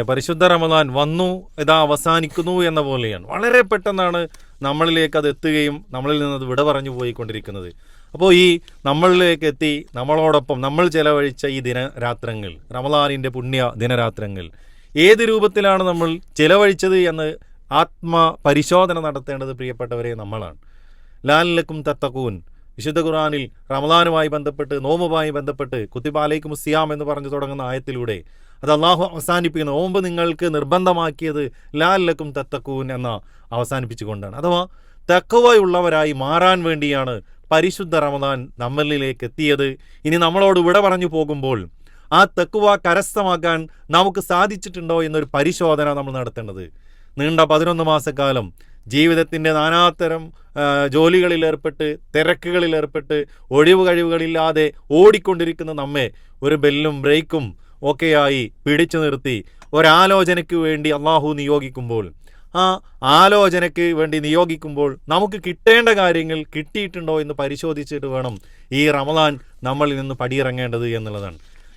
പരിശുദ്ധ റമദാൻ വന്നു, ഇതാ അവസാനിക്കുന്നു എന്ന പോലെയാണ്. വളരെ പെട്ടെന്നാണ് നമ്മളിലേക്ക് അത് എത്തുകയും നമ്മളിൽ നിന്നത് വിട പറഞ്ഞു പോയിക്കൊണ്ടിരിക്കുന്നത്. അപ്പോൾ ഈ നമ്മളിലേക്ക് എത്തി നമ്മളോടൊപ്പം നമ്മൾ ചെലവഴിച്ച ഈ ദിനരാത്രങ്ങൾ, റമദാനിൻ്റെ പുണ്യ ദിനരാത്രങ്ങൾ ഏത് രൂപത്തിലാണ് നമ്മൾ ചെലവഴിച്ചത് എന്ന് പരിശോധന നടത്തേണ്ടത് പ്രിയപ്പെട്ടവരെ നമ്മളാണ്. ലാലക്കും തത്തക്കൂൻ, വിശുദ്ധ ഖുർആനിൽ റമദാനുമായി ബന്ധപ്പെട്ട്, നോമ്പുമായി ബന്ധപ്പെട്ട് കുത്തിബ അലൈക്കും സിയാം എന്ന് പറഞ്ഞു തുടങ്ങുന്ന ആയത്തിലൂടെ അത് അള്ളാഹു അവസാനിപ്പിക്കുന്നു. നോമ്പ് നിങ്ങൾക്ക് നിർബന്ധമാക്കിയത് ലാലക്കും തത്തക്കൂൻ എന്ന അവസാനിപ്പിച്ചുകൊണ്ടാണ്. അഥവാ തഖ്വയുള്ളവരായി മാറാൻ വേണ്ടിയാണ് പരിശുദ്ധ റമദാൻ നമ്മളിലേക്ക് എത്തിയത്. ഇനി നമ്മളോട് വിട പറഞ്ഞു പോകുമ്പോൾ ആ തഖ്വ കരസ്ഥമാക്കാൻ നമുക്ക് സാധിച്ചിട്ടുണ്ടോ എന്നൊരു പരിശോധന നമ്മൾ നടത്തേണ്ടത്. നീണ്ട 11 മാസക്കാലം ജീവിതത്തിൻ്റെ നാനാതരം ജോലികളിലേർപ്പെട്ട്, തിരക്കുകളിലേർപ്പെട്ട്, ഒഴിവ് കഴിവുകളില്ലാതെ ഓടിക്കൊണ്ടിരിക്കുന്ന നമ്മെ ഒരു ബെല്ലും ബ്രേക്കും ഒക്കെയായി പിടിച്ചു നിർത്തി ഒരാലോചനയ്ക്ക് വേണ്ടി അള്ളാഹു നിയോഗിക്കുമ്പോൾ, ആ ആലോചനയ്ക്ക് വേണ്ടി നിയോഗിക്കുമ്പോൾ നമുക്ക് കിട്ടേണ്ട കാര്യങ്ങൾ കിട്ടിയിട്ടുണ്ടോ എന്ന് പരിശോധിച്ചിട്ട് വേണം ഈ റമദാൻ നമ്മളിൽ നിന്ന് പടിയിറങ്ങേണ്ടത് എന്നുള്ളതാണ്.